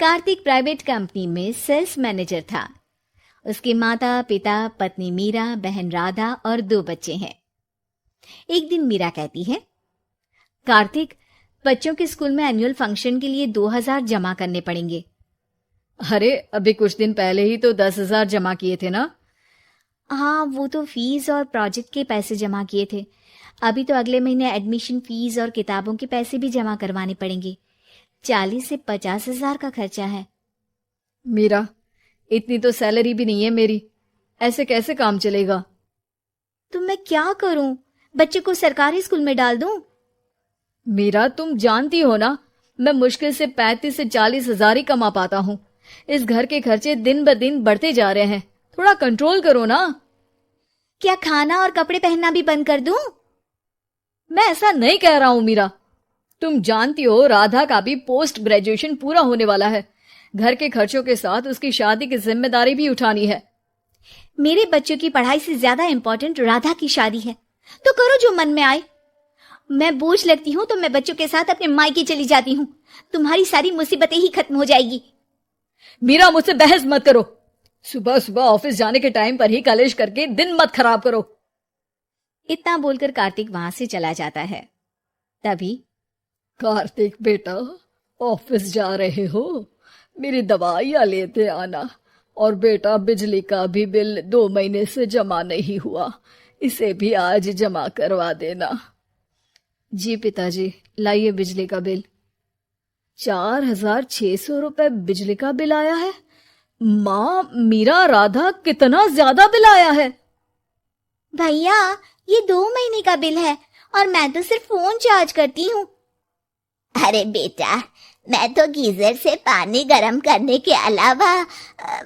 Kartik private company में sales manager था। उसके माता पिता, पत्नी मीरा, बहन राधा और 2 बच्चे हैं। एक दिन मीरा कहती है, कार्तिक, बच्चों के स्कूल में एनुअल फंक्शन के लिए 2000 जमा करने पड़ेंगे। अरे अभी कुछ दिन पहले ही तो 10,000 जमा किए थे ना। हाँ, वो तो फीस और प्रोजेक्ट के पैसे जमा किए थे। अभी तो अगले महीने एडमिशन फीस और किताबों के पैसे भी जमा करवाने पड़ेंगे। 40 से 50 हजार का खर्चा है। मीरा, इतनी तो सैलरी भी नहीं है मेरी, ऐसे कैसे काम चलेगा? तो मैं क्या करूं? बच्चे को सरकारी स्कूल में डाल दूं? मीरा, तुम जानती हो ना, मैं मुश्किल से 35 से 40 हजार ही कमा पाता हूँ। इस घर के खर्चे दिन ब दिन बढ़ते जा रहे हैं, थोड़ा कंट्रोल करो ना। क्या खाना और कपड़े पहनना भी बंद कर दूं? मैं ऐसा नहीं कह रहा हूं मीरा। तुम जानती हो राधा का भी पोस्ट ग्रेजुएशन पूरा होने वाला है। घर के खर्चों के साथ उसकी शादी की जिम्मेदारी भी उठानी है। मेरे बच्चों की पढ़ाई से ज्यादा इंपॉर्टेंट राधा की शादी है, तो करो जो मन में आए। मैं बोझ लगती हूँ तो मैं बच्चों के साथ अपने मायके चली जाती हूँ। तुम्हारी सारी मुसीबतें ही खत्म हो जाएगी। मीरा, मुझसे बहस मत करो। सुबह सुबह ऑफिस जाने के टाइम पर ही कलेश करके दिन मत खराब करो। इतना बोलकर कार्तिक वहां से चला जाता है। तभी, कार्तिक बेटा, ऑफिस जा रहे हो? मेरी दवाइयां लेते आना। और बेटा, बिजली का भी बिल 2 महीने से जमा नहीं हुआ, इसे भी आज जमा करवा देना। जी पिताजी, लाइए बिजली का बिल। 4,600 रुपए बिजली का बिल आया है। माँ, मीरा, राधा, कितना ज्यादा बिल आया है। भैया, ये 2 महीने का बिल है और मैं तो सिर्फ फोन चार्ज करती हूँ। अरे बेटा, मैं तो गीजर से पानी गर्म करने के अलावा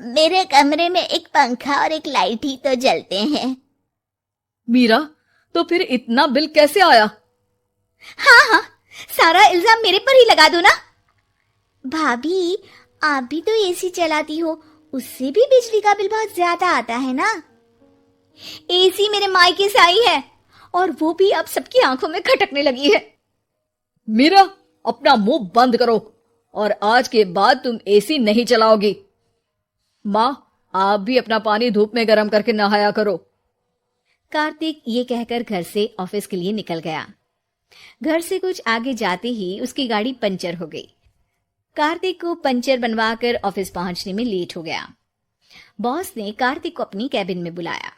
मेरे कमरे में एक पंखा और एक लाइट ही तो जलते हैं। मीरा, तो फिर इतना बिल कैसे आया? हाँ हाँ, सारा इल्जाम मेरे पर ही लगा दो ना। भाभी, आप भी तो एसी चलाती हो, उससे भी बिजली का बिल बहुत ज्यादा आता है ना। एसी मेरे मायके से आई है और वो भी अब सबकी आंखों में खटकने लगी है। मीरा, अपना मुंह बंद करो और आज के बाद तुम एसी नहीं चलाओगी। माँ, आप भी अपना पानी धूप में गर्म करके नहाया करो। कार्तिक ये कहकर घर से ऑफिस के लिए निकल गया। घर से कुछ आगे जाते ही उसकी गाड़ी पंचर हो गई। कार्तिक को पंचर बनवाकर ऑफिस पहुंचने में लेट हो गया। बॉस ने कार्तिक को अपनी कैबिन में बुलाया।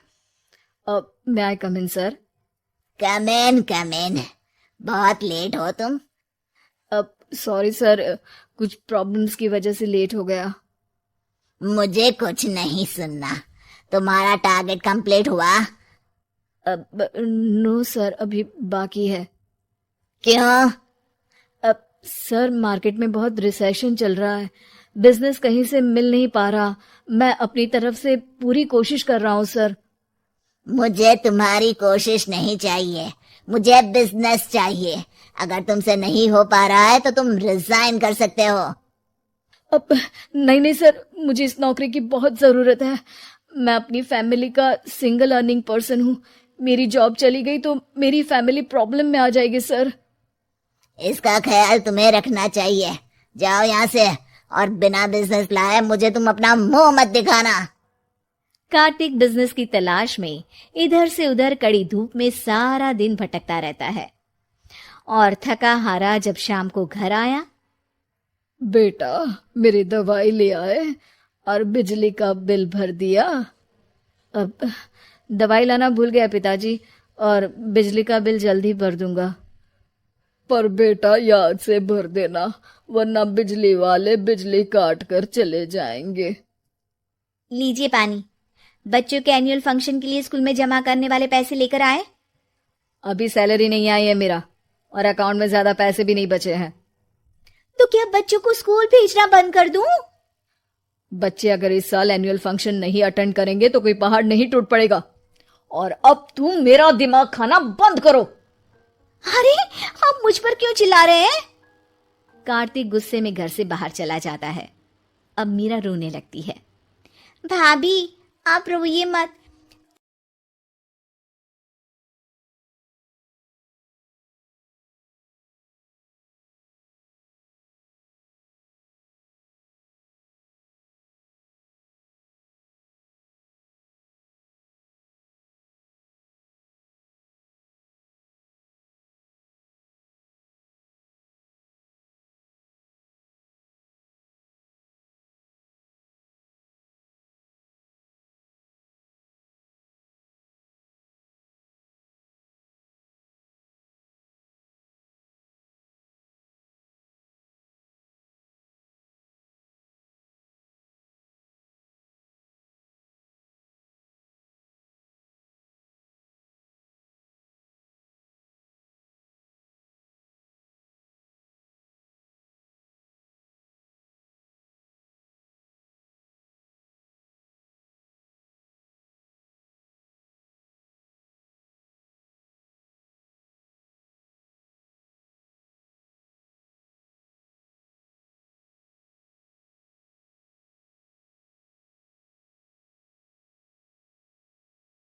may I come in, sir? Come in. बहुत लेट हो तुम। सॉरी सर, कुछ प्रॉब्लम्स की वजह से लेट हो गया। मुझे कुछ नहीं सुनना। तुम्हारा टारगेट कंप्लीट हुआ? नो सर, अभी बाकी है। क्यों? सर, मार्केट में बहुत रिसेशन चल रहा है, बिजनेस कहीं से मिल नहीं पा रहा। मैं अपनी तरफ से पूरी कोशिश कर रहा हूँ सर। मुझे तुम्हारी कोशिश नहीं चाहिए, मुझे बिजनेस चाहिए। अगर तुमसे नहीं हो पा रहा है तो तुम रिजाइन कर सकते हो। अब नहीं सर, मुझे इस नौकरी की बहुत जरूरत है। मैं अपनी फैमिली का सिंगल अर्निंग पर्सन हूँ। मेरी जॉब चली गई तो मेरी फैमिली प्रॉब्लम में आ जाएगी सर। इसका ख्याल तुम्हें रखना चाहिए। जाओ यहाँ से, और बिना बिजनेस लाए मुझे तुम अपना मुंह मत दिखाना। कार्तिक बिजनेस की तलाश में इधर से उधर कड़ी धूप में सारा दिन भटकता रहता है और थका हारा जब शाम को घर आया। बेटा, मेरी दवाई ले आए और बिजली का बिल भर दिया? अब दवाई लाना भूल गया पिताजी, और बिजली का बिल जल्दी भर दूंगा। पर बेटा, याद से भर देना, वरना बिजली वाले बिजली काट कर चले जाएंगे। लीजिए पानी। बच्चों के एनुअल फंक्शन के लिए स्कूल में जमा करने वाले पैसे लेकर आए? अभी सैलरी नहीं आई है मेरा, और अकाउंट में ज्यादा पैसे भी नहीं बचे हैं। तो क्या बच्चों को स्कूल भेजना बंद कर दूं? बच्चे अगर इस साल एनुअल फंक्शन नहीं अटेंड करेंगे तो कोई पहाड़ नहीं टूट पड़ेगा। और अब तुम मेरा दिमाग खाना बंद करो। अरे, आप मुझ पर क्यों चिल्ला रहे हैं? कार्तिक गुस्से में घर से बाहर चला जाता है। अब मीरा रोने लगती है। भाभी, आप रोइए मत,